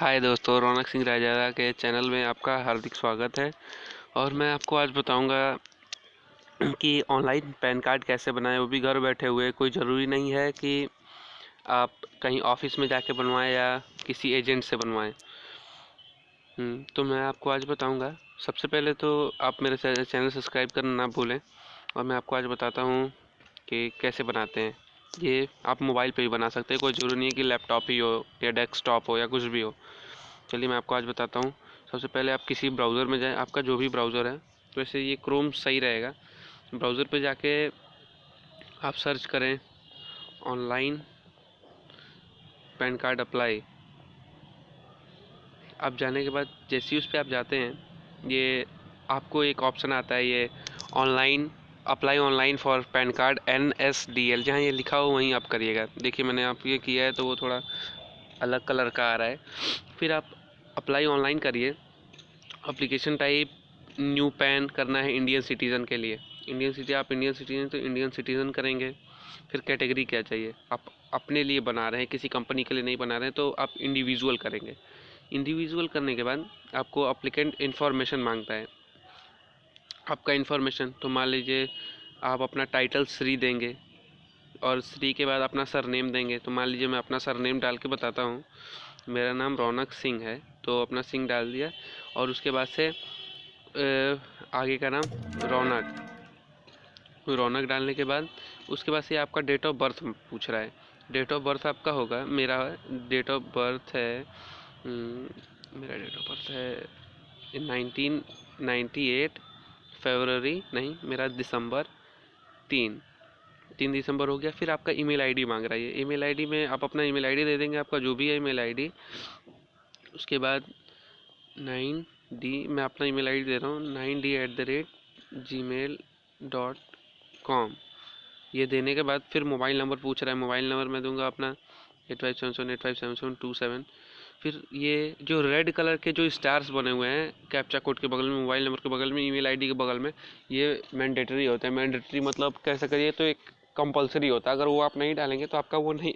हाय दोस्तों, रौनक सिंह रायजादा के चैनल में आपका हार्दिक स्वागत है। और मैं आपको आज बताऊंगा कि ऑनलाइन पैन कार्ड कैसे बनाएं, वो भी घर बैठे हुए। कोई ज़रूरी नहीं है कि आप कहीं ऑफिस में जाके बनवाएं या किसी एजेंट से बनवाएं। तो मैं आपको आज बताऊंगा। सबसे पहले तो आप मेरे चैनल सब्सक्राइब करना ना भूलें। और मैं आपको आज बताता हूँ कि कैसे बनाते हैं। ये आप मोबाइल पे भी बना सकते हैं, कोई ज़रूरी नहीं है कि लैपटॉप ही हो या डेस्कटॉप हो या कुछ भी हो। चलिए मैं आपको आज बताता हूँ। सबसे पहले आप किसी ब्राउज़र में जाएं, आपका जो भी ब्राउज़र है। तो वैसे ये क्रोम सही रहेगा। ब्राउज़र पे जाके आप सर्च करें ऑनलाइन पैन कार्ड अप्लाई। आप जाने के बाद जैसे ही उस पर आप जाते हैं, ये आपको एक ऑप्शन आता है, ये online apply online for pan card NSDL। जहाँ ये लिखा हो वहीं आप करिएगा। देखिए मैंने आप ये किया है तो वो थोड़ा अलग कलर का आ रहा है। फिर आप अप्लाई ऑनलाइन करिए। एप्लीकेशन टाइप न्यू पैन करना है इंडियन सिटीज़न के लिए। आप इंडियन सिटीज़न तो इंडियन सिटीज़न करेंगे। फिर कैटेगरी क्या चाहिए, आप अपने लिए बना रहे हैं, किसी कंपनी के लिए नहीं बना रहे हैं, तो आप इंडिविजुअल करेंगे। इंडिविजुअल करने के बाद आपको अप्लीकेंट इन्फॉर्मेशन मांगता है। आपका इन्फॉर्मेशन तो मान लीजिए आप अपना टाइटल श्री देंगे और श्री के बाद अपना सरनेम देंगे। तो मान लीजिए मैं अपना सरनेम डाल के बताता हूँ। मेरा नाम रौनक सिंह है, तो अपना सिंह डाल दिया। और उसके बाद से आगे का नाम रौनक। रौनक डालने के बाद उसके बाद से आपका डेट ऑफ बर्थ पूछ रहा है। डेट ऑफ बर्थ आपका होगा, मेरा डेट ऑफ बर्थ है मेरा डेट ऑफ बर्थ है 1998 फरवरी, नहीं मेरा दिसंबर 3 दिसंबर हो गया। फिर आपका ईमेल आईडी मांग रहा है। ये ईमेल आईडी में आप अपना ईमेल आईडी दे देंगे, आपका जो भी है ईमेल आईडी। उसके बाद 9D, मैं अपना ईमेल आईडी दे रहा हूँ 9D@gmail.com। ये देने के बाद फिर मोबाइल नंबर पूछ रहा है। मोबाइल नंबर मैं दूंगा अपना 8577857727। फिर ये जो रेड कलर के जो स्टार्स बने हुए हैं कैप्चा कोड के बगल में, मोबाइल नंबर के बगल में, ईमेल आईडी के बगल में, ये मैंडेटरी होता है। मैंडेटरी मतलब कैसे करिए, तो एक कंपलसरी होता है। अगर वो आप नहीं डालेंगे तो आपका वो नहीं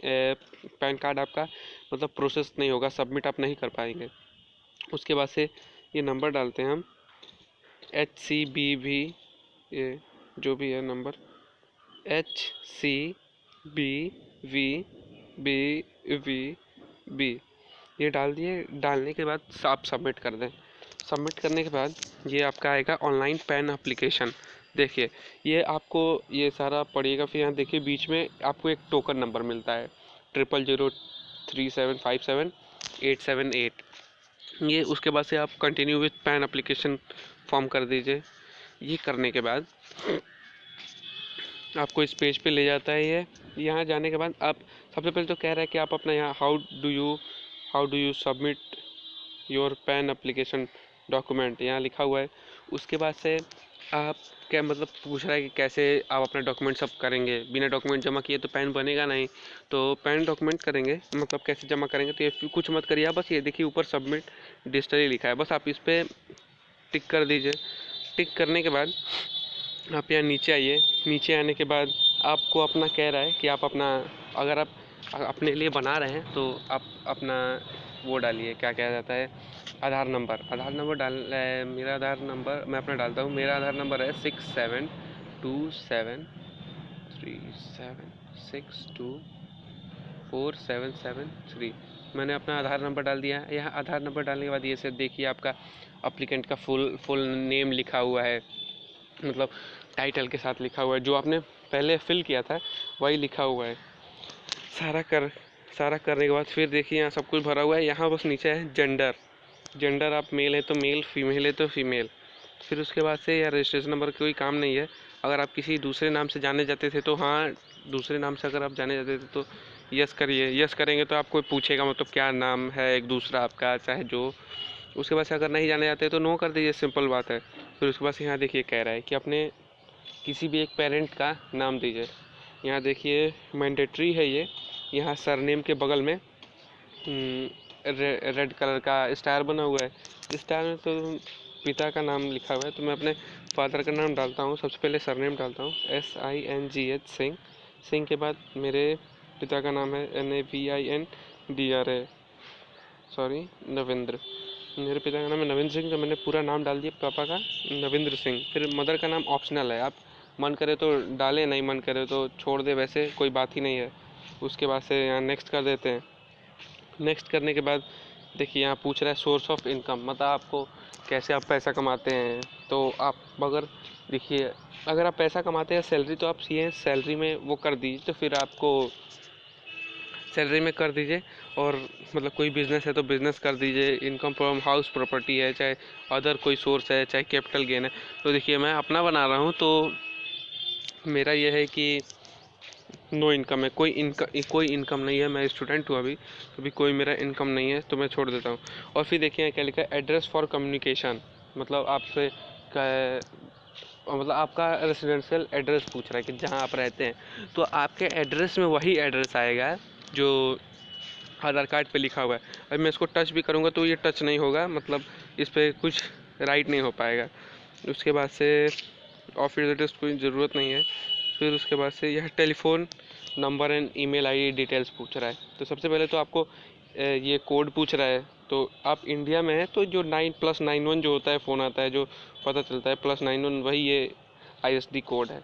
पैन कार्ड आपका मतलब प्रोसेस नहीं होगा, सबमिट आप नहीं कर पाएंगे। उसके बाद से ये नंबर डालते हैं हम, HCBV, ये जो भी है नंबर HCBVBV, ये डाल दिए। डालने के बाद आप सबमिट कर दें। सबमिट करने के बाद ये आपका आएगा ऑनलाइन पैन एप्लीकेशन। देखिए ये आपको ये सारा पढ़िएगा। फिर यहाँ देखिए बीच में आपको एक टोकन नंबर मिलता है 0003757878। ये उसके बाद से आप continue with pan application form कर दीजिए। ये करने के बाद आपको इस पेज पे ले जाता है। ये यहाँ जाने के बाद आप सबसे पहले तो कह रहा है कि आप अपना यहाँ how do you submit your pan application document, यहाँ लिखा हुआ है। उसके बाद से आप क्या मतलब पूछ रहा है कि कैसे आप अपना डॉक्यूमेंट सब करेंगे। बिना डॉक्यूमेंट जमा किए तो पैन बनेगा नहीं। तो पैन डॉक्यूमेंट करेंगे मतलब कैसे जमा करेंगे, तो ये कुछ मत करिए। बस ये देखिए ऊपर सबमिट डिजिटली लिखा है, बस आप इस पर टिक कर दीजिए। टिक करने के बाद आप यहाँ नीचे आइए। नीचे आने के बाद आपको अपना कह रहा है कि आप अपना, अगर आप अपने लिए बना रहे हैं तो आप अपना वो डालिए, क्या कहा जाता है, आधार नंबर। आधार नंबर मेरा आधार नंबर मैं अपना डालता हूँ। मेरा आधार नंबर है 672737624773। मैंने अपना आधार नंबर डाल दिया है। यहाँ आधार नंबर डालने के बाद ये से देखिए आपका अप्लीकेंट का फुल नेम लिखा हुआ है, मतलब टाइटल के साथ लिखा हुआ है। जो आपने पहले फिल किया था वही लिखा हुआ है। सारा करने के बाद फिर देखिए यहाँ सब कुछ भरा हुआ है। यहाँ बस नीचे है जेंडर आप मेल है तो मेल, फीमेल है तो फीमेल। फिर उसके बाद से यार रजिस्ट्रेशन नंबर कोई काम नहीं है। अगर आप किसी दूसरे नाम से जाने जाते थे तो हाँ, दूसरे नाम से अगर आप जाने जाते थे तो यस करिए। यस करेंगे तो आपको पूछेगा मतलब क्या नाम है एक दूसरा आपका, चाहे जो। उसके बाद से अगर नहीं जाने जाते तो नो कर दीजिए, सिंपल बात है। फिर उसके बाद से यहाँ देखिए कह रहा है कि अपने किसी भी एक पेरेंट का नाम दीजिए। यहाँ देखिए मैंडेटरी है ये। यहाँ सरनेम के बगल में रेड कलर का स्टार बना हुआ है। स्टार में तो पिता का नाम लिखा हुआ है, तो मैं अपने फादर का नाम डालता हूँ। सबसे पहले सरनेम डालता हूँ SINGH सिंह। सिंह के बाद मेरे पिता का नाम है NAVINDRA। सॉरी, नवेंद्र। मेरे पिता का नाम है नवीन सिंह, तो मैंने पूरा नाम डाल दिया पापा का, नविंद्र सिंह। फिर मदर का नाम ऑप्शनल है, आप मन करे तो डालें, नहीं मन करे तो छोड़ दे, वैसे कोई बात ही नहीं है। उसके बाद से यहाँ नेक्स्ट कर देते हैं। नेक्स्ट करने के बाद देखिए यहाँ पूछ रहा है सोर्स ऑफ इनकम, मतलब आपको कैसे आप पैसा कमाते हैं। तो आप अगर देखिए, अगर आप पैसा कमाते हैं सैलरी, तो आप ये सैलरी में वो कर दीजिए, तो फिर आपको सैलरी में कर दीजिए। और मतलब कोई बिज़नेस है तो बिज़नेस कर दीजिए। इनकम फ्रॉम हाउस प्रॉपर्टी है, चाहे अदर कोई सोर्स है, चाहे कैपिटल गेन है। तो देखिए मैं अपना बना रहा हूँ, तो मेरा यह है कि नो इनकम है, कोई इनकम नहीं है। मैं स्टूडेंट हूँ अभी कोई मेरा इनकम नहीं है, तो मैं छोड़ देता हूँ। और फिर देखिए क्या लिखा है, एड्रेस फॉर कम्युनिकेशन, मतलब आपसे मतलब आपका रेसिडेंशियल एड्रेस पूछ रहा है कि जहाँ आप रहते हैं, तो आपके एड्रेस में वही एड्रेस आएगा जो आधार कार्ड पे लिखा हुआ है। अभी मैं इसको टच भी करूँगा तो ये टच नहीं होगा, मतलब इस पर कुछ राइट नहीं हो पाएगा। उसके बाद से ऑफिस एड्रेस कोई ज़रूरत नहीं है। फिर उसके बाद से यह telephone number and email ID details पूछ रहा है। तो सबसे पहले तो आपको ये कोड पूछ रहा है। तो आप इंडिया में हैं तो जो 9+91 जो होता है फ़ोन आता है, जो पता चलता है +91, वही ये ISD कोड है।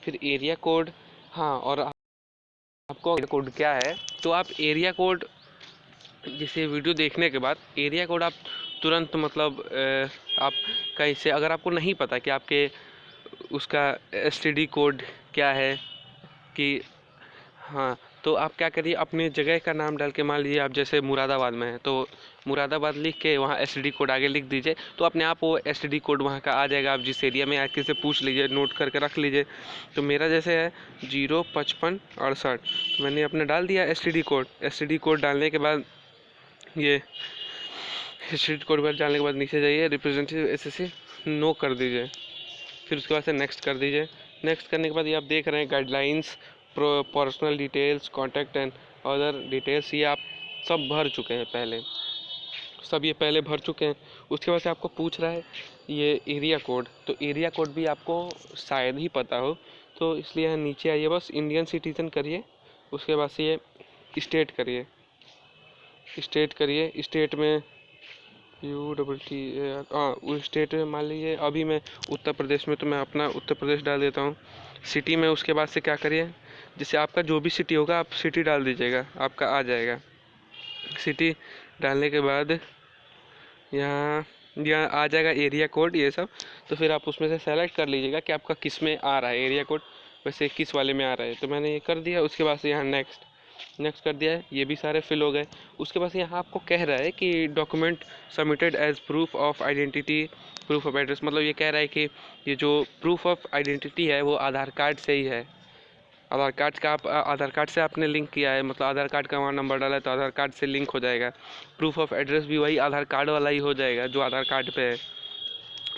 फिर एरिया कोड, हाँ, और आपको एरिया कोड क्या है, तो आप एरिया कोड जैसे वीडियो देखने के बाद एरिया कोड आप तुरंत मतलब आप कहीं से, अगर आपको नहीं पता कि आपके उसका STD कोड क्या है कि, हाँ, तो आप क्या करिए, अपने जगह का नाम डाल के, मान लीजिए आप जैसे मुरादाबाद में है तो मुरादाबाद लिख के वहाँ STD कोड आगे लिख दीजिए, तो अपने आप वो STD कोड वहाँ का आ जाएगा। आप जिस एरिया में आके से पूछ लीजिए, नोट करके रख लीजिए। तो मेरा जैसे है 05568, तो मैंने अपने डाल दिया STD कोड डालने के बाद ये STD कोड पर डालने के बाद नीचे जाइए, रिप्रेजेंटेटिव SSC नो कर दीजिए। फिर उसके बाद से नेक्स्ट कर दीजिए। नेक्स्ट करने के बाद ये आप देख रहे हैं guidelines, personal details, contact and other details, ये आप सब भर चुके हैं पहले, सब ये पहले भर चुके हैं। उसके बाद से आपको पूछ रहा है ये एरिया कोड, तो एरिया कोड भी आपको शायद ही पता हो, तो इसलिए यहाँ नीचे आइए, बस इंडियन सिटीजन करिए। उसके बाद से ये स्टेट करिए, स्टेट में UTT, हाँ, उस स्टेट में मान लीजिए अभी मैं उत्तर प्रदेश में, तो मैं अपना उत्तर प्रदेश डाल देता हूँ। सिटी में उसके बाद से क्या करिए, जैसे आपका जो भी सिटी होगा आप सिटी डाल दीजिएगा, आपका आ जाएगा। सिटी डालने के बाद यहाँ यहाँ आ जाएगा एरिया कोड ये सब। तो फिर आप उसमें से सेलेक्ट कर लीजिएगा कि आपका किस में आ रहा है एरिया कोड, वैसे किस वाले में आ रहा है। तो मैंने ये कर दिया। उसके बाद से यहाँ नेक्स्ट कर दिया है, ये भी सारे फिल हो गए। उसके बाद यहाँ आपको कह रहा है कि document submitted as proof of identity, proof of address, मतलब ये कह रहा है कि ये जो प्रूफ ऑफ आइडेंटिटी है वो आधार कार्ड से ही है। आधार कार्ड का, आप आधार कार्ड से आपने लिंक किया है, मतलब आधार कार्ड का वहाँ नंबर डाला है तो आधार कार्ड से लिंक हो जाएगा। प्रूफ ऑफ एड्रेस भी वही आधार कार्ड वाला ही हो जाएगा जो आधार कार्ड पे है,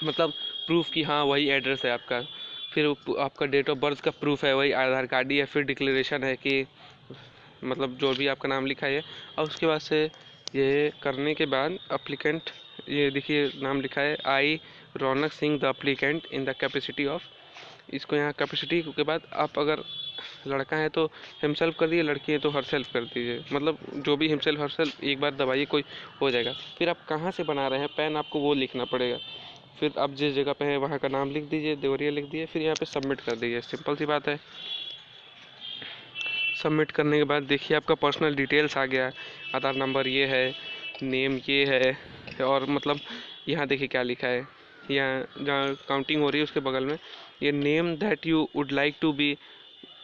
मतलब प्रूफ कि हाँ वही एड्रेस है आपका। फिर आपका डेट ऑफ बर्थ का प्रूफ है वही आधार कार्ड ही है। फिर डिक्लेरेशन है कि मतलब जो भी आपका नाम लिखा है। और उसके बाद से ये करने के बाद अप्लीकेंट, ये देखिए नाम लिखा है I Raunak Singh the applicant in the capacity of, इसको यहाँ कैपेसिटी के बाद आप अगर लड़का है तो हिमसेल्फ कर दिए, लड़की है तो हर सेल्फ कर दीजिए, मतलब जो भी हिमसेल्फ हर सेल्फ एक बार दबाइए कोई हो जाएगा। फिर आप कहाँ से बना रहे हैं पैन, आपको वो लिखना पड़ेगा। फिर आप जिस जगह पे हैं वहाँ का नाम लिख दीजिए, देवरिया लिख दिए, फिर यहाँ पे सबमिट कर दीजिए, सिंपल सी बात है। सबमिट करने के बाद देखिए आपका पर्सनल डिटेल्स आ गया, आधार नंबर ये है, नेम ये है, और मतलब यहाँ देखिए क्या लिखा है, यहाँ जहाँ काउंटिंग हो रही है उसके बगल में ये name that you would like to be,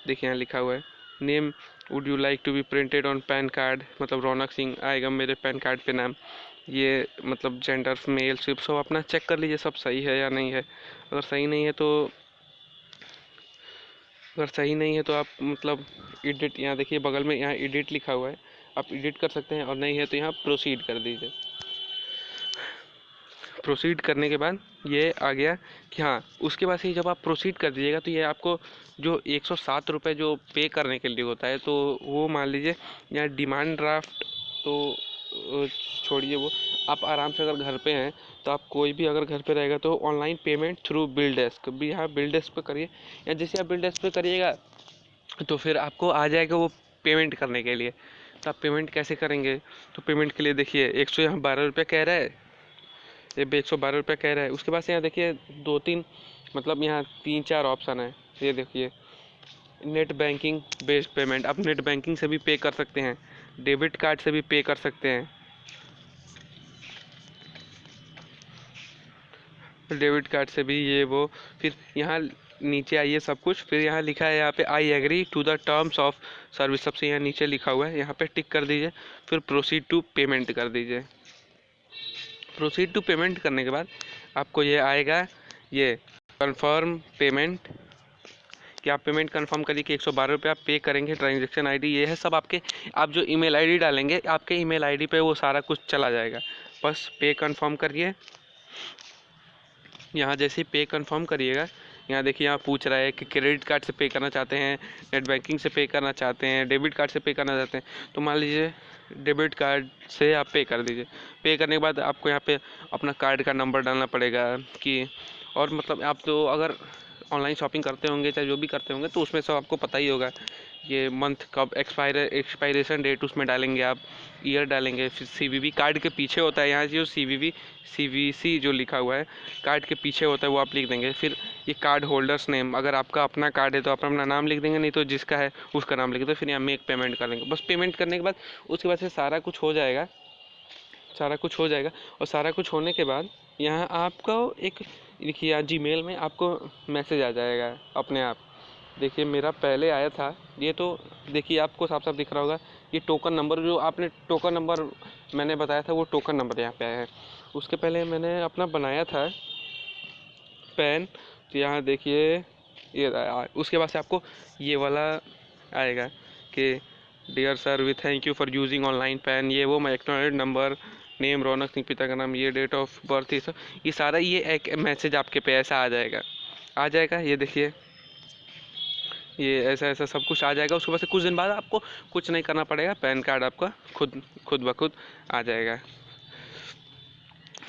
देखिए यहाँ लिखा हुआ है name would you like to be printed on PAN card, मतलब रौनक सिंह आएगा मेरे पैन कार्ड पे नाम। ये मतलब जेंडर मेल सिर्फ सब अपना चेक कर लीजिए सब सही है या नहीं है। अगर सही नहीं है तो आप मतलब एडिट, यहाँ देखिए बगल में यहाँ एडिट लिखा हुआ है, आप एडिट कर सकते हैं, और नहीं है तो यहाँ प्रोसीड कर दीजिए। प्रोसीड करने के बाद ये आ गया कि हाँ, उसके बाद से जब आप प्रोसीड कर दीजिएगा तो ये आपको जो 107 रुपये जो पे करने के लिए होता है, तो वो मान लीजिए यहाँ डिमांड ड्राफ्ट, तो छोड़िए वो, आप आराम से अगर घर पे हैं तो आप कोई भी अगर घर पे रहेगा तो online payment through bill desk भी, यहाँ बिल डेस्क पे करिए, या जैसे आप बिल डेस्क पे करिएगा तो फिर आपको आ जाएगा वो पेमेंट करने के लिए। तो आप पेमेंट कैसे करेंगे? तो पेमेंट के लिए देखिए 112 रुपये कह रहा है, ये 112 रुपये कह रहा है। उसके बाद से यहाँ देखिए 2-3 मतलब यहाँ 3-4 ऑप्शन है। ये देखिए नेट बैंकिंग बेस्ड पेमेंट, आप नेट बैंकिंग से भी पे कर सकते हैं, डेबिट कार्ड से भी पे कर सकते हैं, डेबिट कार्ड से भी ये वो। फिर यहाँ नीचे आइए सब कुछ, फिर यहाँ लिखा है यहाँ पे I agree to the terms of service, सबसे यहाँ नीचे लिखा हुआ है, यहाँ पे टिक कर दीजिए। फिर प्रोसीड टू पेमेंट कर दीजिए। प्रोसीड टू पेमेंट करने के बाद आपको ये आएगा, ये कंफर्म पेमेंट, कि आप पेमेंट कंफर्म करिए कि 112 रुपये आप पे करेंगे। ट्रांजेक्शन आईडी ये है सब आपके, आप जो ईमेल आईडी डालेंगे आपके ईमेल आईडी पे वो सारा कुछ चला जाएगा। बस पे कंफर्म करिए। यहाँ जैसे ही पे कंफर्म करिएगा, यहाँ देखिए यहाँ पूछ रहा है कि क्रेडिट कार्ड से पे करना चाहते हैं, नेट बैंकिंग से पे करना चाहते हैं, डेबिट कार्ड से पे करना चाहते हैं। तो मान लीजिए डेबिट कार्ड से आप पे कर दीजिए। पे करने के बाद आपको यहाँ पे अपना कार्ड का नंबर डालना पड़ेगा कि, और मतलब आप तो अगर ऑनलाइन शॉपिंग करते होंगे चाहे जो भी करते होंगे तो उसमें सब आपको पता ही होगा, ये मंथ कब एक्सपायरेशन डेट उसमें डालेंगे आप, ईयर डालेंगे। फिर CVV कार्ड के पीछे होता है, यहाँ जो CVC जो लिखा हुआ है कार्ड के पीछे होता है वो आप लिख देंगे। फिर ये कार्ड होल्डर्स नेम, अगर आपका अपना कार्ड है तो आप अपना नाम लिख देंगे, नहीं तो जिसका है उसका नाम लिख दो। फिर यहाँ मेक पेमेंट कर देंगे। बस पेमेंट करने के बाद उसके बाद से सारा कुछ हो जाएगा, सारा कुछ हो जाएगा। और सारा कुछ होने के बाद यहाँ आपको एक देखिए जीमेल में आपको मैसेज आ जाएगा अपने आप। देखिए मेरा पहले आया था ये, तो देखिए आपको साफ साफ दिख रहा होगा, ये टोकन नंबर जो आपने टोकन नंबर मैंने बताया था वो टोकन नंबर यहाँ पे आया है। उसके पहले मैंने अपना बनाया था पैन, तो यहाँ देखिए ये उसके बाद से आपको ये वाला आएगा कि dear sir we thank you for using online PAN, ये वो, मैं acknowledge number, name Raunak Singh, पिता का नाम, ये डेट ऑफ बर्थ, ये सारा ये एक मैसेज आपके पे ऐसा आ जाएगा। ये देखिए ये ऐसा ऐसा सब कुछ आ जाएगा। उसके बाद से कुछ दिन बाद आपको कुछ नहीं करना पड़ेगा, पैन कार्ड आपका खुद ब खुद आ जाएगा।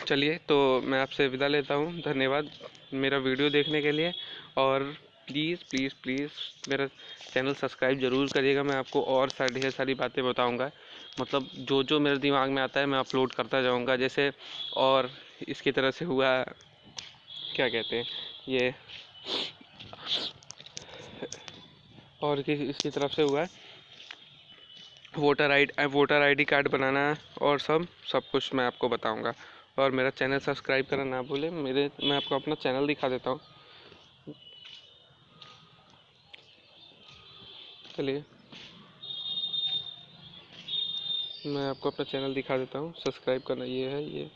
चलिए तो मैं आपसे विदा लेता हूँ, धन्यवाद मेरा वीडियो देखने के लिए। और प्लीज़ प्लीज़ प्लीज़ मेरा चैनल सब्सक्राइब ज़रूर करिएगा। मैं आपको और ढेर सारी बातें बताऊँगा, मतलब जो जो मेरे दिमाग में आता है मैं अपलोड करता जाऊँगा। जैसे और इसकी तरह से हुआ, क्या कहते हैं ये, और इसकी तरफ से हुआ वोटर आईडी कार्ड बनाना, और सब कुछ मैं आपको बताऊंगा। और मेरा चैनल सब्सक्राइब करना ना भूलें। मैं आपको अपना चैनल दिखा देता हूँ, चलिए मैं आपको अपना चैनल दिखा देता हूँ। सब्सक्राइब करना ये है, ये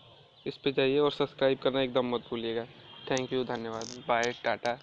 इस पे जाइए और सब्सक्राइब करना एकदम मत भूलिएगा। थैंक यू, धन्यवाद, बाय, टाटा।